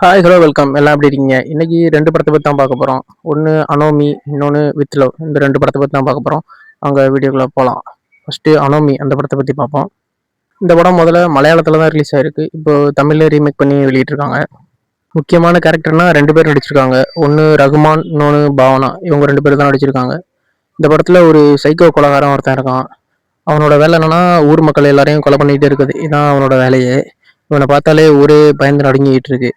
Hi hello welcome. எல்லாம் எப்படி இருக்கீங்க? இன்னைக்கு 2 படத்த பத்தி தான் பார்க்க போறோம். ஒண்ணு அனோமி, இன்னொன்னு வித் லவ். இந்த 2 படத்த பத்தி தான் பார்க்க போறோம். வாங்க வீடியோக்குள்ள போலாம். ஃபர்ஸ்ட்டு அனோமி அந்த படத்த பத்தி பார்ப்போம். இந்த படம் முதல்ல மலையாளத்துல தான் ரிலீஸ் ஆயிருக்கு. இப்போ தமிழ்ல ரீமேக் பண்ணி வெளியிட்டிருக்காங்க. முக்கியமான கேரக்டர்னா 2 பேர் நடிச்சிருக்காங்க. ஒண்ணு ரகுமான், இன்னொன்னு பாவனா. இவங்க 2 பேர் தான் நடிச்சிருக்காங்க. இந்த படத்துல ஒரு சைக்கோ கொலைகாரன் ஒருத்தன் இருக்கான். அவனோட வேலை என்னன்னா ஊர் மக்கள் எல்லாரையும் கொலை பண்ணிட்டே இருக்குது. இதான் அவனோட வேலையே. இவனை பார்த்தாலே ஊரே பயந்து நடுங்கிட்டு இருக்கு.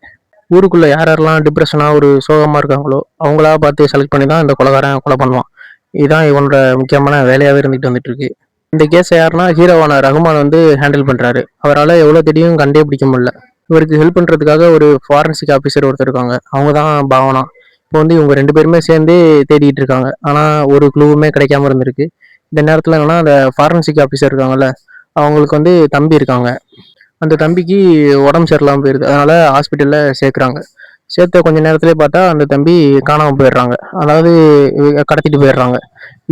ஊருக்குள்ள யார் யாரெல்லாம் டிப்ரெஷனா ஒரு சோகமா இருக்காங்களோ அவங்களா பார்த்து செலக்ட் பண்ணி தான் இந்த கொலைகாரன் கொலை பண்ணுவான். இதுதான் இவனோட முக்கியமான வேலையாவே இருந்துட்டு வந்துட்டு இருக்கு. இந்த கேஸை யாருன்னா ஹீரோவான ரகுமான் வந்து ஹேண்டில் பண்றாரு. அவரால் எவ்வளோ தேடியும் கண்டே பிடிக்க முடியல. இவருக்கு ஹெல்ப் பண்றதுக்காக ஒரு ஃபாரன்சிக் ஆஃபீஸர் ஒருத்தர் இருக்காங்க. அவங்க தான் பாவனா. இப்போ வந்து இவங்க 2 பேருமே சேர்ந்து தேடிட்டு இருக்காங்க. ஆனா ஒரு க்ளூவுமே கிடைக்காம இருந்திருக்கு. இந்த நேரத்தில் என்னன்னா அந்த ஃபாரன்சிக் ஆஃபீஸர் இருக்காங்கல்ல, அவங்களுக்கு வந்து தம்பி இருக்காங்க. அந்த தம்பிக்கு உடம்பு சரியில்லாம போயிருது. அதனால ஹாஸ்பிட்டல்ல சேர்க்குறாங்க. சேர்த்த கொஞ்ச நேரத்திலேயே பார்த்தா அந்த தம்பி காணாம போயிடுறாங்க. அதாவது கடத்திட்டு போயிடுறாங்க.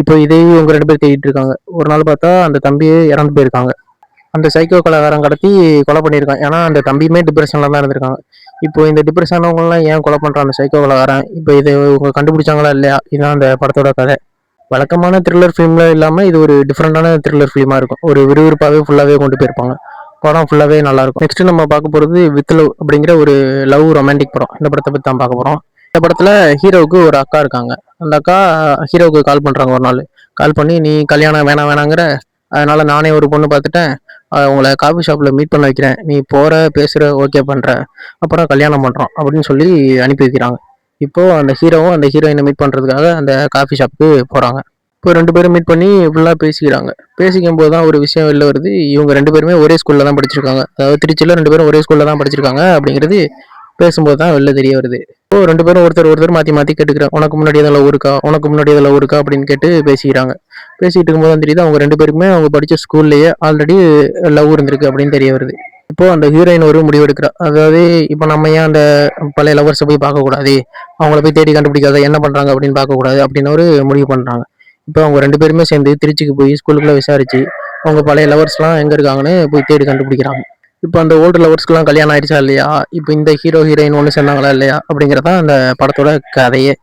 இப்போ இதையும் இவங்க 2 பேர் தேடிட்டு இருக்காங்க. ஒரு நாள் பார்த்தா அந்த தம்பியே இறந்து போயிருக்காங்க. அந்த சைக்கோ கொலைகாரன் கடத்தி கொலை பண்ணியிருக்கான். ஏன்னா அந்த தம்பியுமே டிப்ரெஷன்ல தான் இருந்திருக்காங்க. இப்போ இந்த டிப்ரெஷனானவங்கலாம் ஏன் கொலை பண்றான் அந்த சைக்கோ கொலைகாரன்? இப்போ இதை இவங்க கண்டுபிடிச்சாங்களா இல்லையா? இதுதான் அந்த படத்தோட கதை. வழக்கமான த்ரில்லர் ஃபிலிம்ல இல்லாம இது ஒரு டிஃப்ரெண்டான த்ரில்லர் ஃபிலிமா இருக்கும். ஒரு விறுவிறுப்பாகவே ஃபுல்லாவே கொண்டு போயிருப்பாங்க. படம் ஃபுல்லாவே நல்லா இருக்கும். நெக்ஸ்ட் நம்ம பார்க்க போறது வித் லவ் அப்படிங்கிற ஒரு லவ் ரொமான்டிக் படம். இந்த படத்தை பத்தி தான் பார்க்க போறோம். இந்த படத்துல ஹீரோவுக்கு ஒரு அக்கா இருக்காங்க. அந்த அக்கா ஹீரோவுக்கு கால் பண்றாங்க ஒரு நாள். கால் பண்ணி நீ கல்யாணம் வேணாம் வேணாங்கிற, அதனால நானே ஒரு பொண்ணு பார்த்துட்டேன். உங்களை காஃபி ஷாப்ல மீட் பண்ண வைக்கிறேன். நீ போற பேசுற ஓகே பண்ற, அப்புறம் கல்யாணம் பண்றோம் அப்படின்னு சொல்லி அனுப்பி வைக்கிறாங்க. இப்போ அந்த ஹீரோவும் அந்த ஹீரோயினை மீட் பண்றதுக்காக அந்த காஃபி ஷாப்புக்கு போறாங்க. இப்போ 2 பேரும் மீட் பண்ணி ஃபுல்லா பேசிக்கிறாங்க. பேசிக்கும் போது தான் ஒரு விஷயம் வெளில வருது. இவங்க 2 பேருமே ஒரே ஸ்கூல்ல தான் படிச்சிருக்காங்க. அதாவது திருச்சியில 2 பேரும் ஒரே ஸ்கூல்ல தான் படிச்சிருக்காங்க அப்படிங்கிறது பேசும்போது தான் வெளில தெரிய வருது. இப்போ 2 பேரும் ஒருத்தர் மாத்தி மாத்தி கேட்டுக்கிறாங்க. உனக்கு முன்னாடி எதில் லவ் இருக்கா, உனக்கு முன்னாடி எதில் லவ் இருக்கா அப்படின்னு கேட்டு பேசிக்கிறாங்க. பேசிட்டு இருக்கும்போது தான் தெரியுது அவங்க 2 பேருக்குமே அவங்க படிச்ச ஸ்கூல்லேயே ஆல்ரெடி லவ் இருந்திருக்கு அப்படின்னு தெரிய வருது. இப்போ அந்த ஹீரோயின் ஒரு முடிவு எடுக்கிறா. அதாவது இப்போ நம்ம ஏன் அந்த பழைய லவர்ஸை போய் பார்க்கக்கூடாது, அவங்கள போய் தேடி கண்டுபிடிக்காத என்ன பண்றாங்க அப்படின்னு பார்க்கக்கூடாது அப்படின்னு ஒரு முடிவு பண்றாங்க. இப்போ அவங்க 2 பேருமே சேர்ந்து திருச்சிக்கு போய் ஸ்கூலுக்குள்ள விசாரிச்சு அவங்க பழைய லவர்ஸ்லாம் எங்க இருக்காங்கன்னு போய் தேடி கண்டுபிடிக்கிறாங்க. இப்போ அந்த ஓல்டு லவர்ஸ்க்குலாம் கல்யாணம் ஆயிடுச்சா இல்லையா, இப்போ இந்த ஹீரோ ஹீரோயின் ஒன்று சேர்ந்தாங்களா இல்லையா அப்படிங்கிறதான் அந்த படத்தோட கதையே.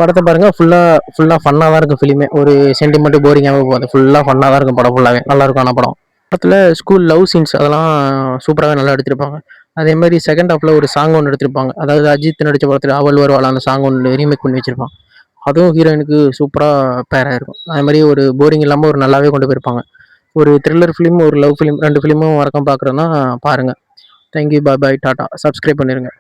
படத்தை பாருங்க, ஃபுல்லா ஃபன்னாக தான் இருக்கும் ஃபிலிமே. ஒரு சென்டிமெண்ட் போரிங்காகவே போகாது. ஃபுல்லாக ஃபன்னாக தான் இருக்கும் படம். ஃபுல்லாகவே நல்லா இருக்கும். ஆனால் படம் படத்தில் ஸ்கூல் லவ் சீன்ஸ் அதெல்லாம் சூப்பராகவே நல்லா எடுத்திருப்பாங்க. அதே மாதிரி செகண்ட் ஹாஃப்ல ஒரு சாங் ஒன்று எடுத்திருப்பாங்க. அதாவது அஜித் நடித்த படத்தில் அவள் வருவாள் அந்த சாங் ஒன்று ரீமேக் பண்ணி வச்சிருப்பான். அதுவும் ஹீரோயினுக்கு சூப்பராக பேராக இருக்கும். அதே மாதிரி ஒரு போரிங் இல்லாமல் ஒரு நல்லாவே கொண்டு போயிருப்பாங்க. ஒரு த்ரில்லர் ஃபிலிம், ஒரு லவ் ஃபிலிம் 2 ஃபிலிமும் வழக்கம் பார்க்குறோன்னா பாருங்கள். தேங்க்யூ, பாய் பாய், டாட்டா. சப்ஸ்கிரைப் பண்ணிடுங்க.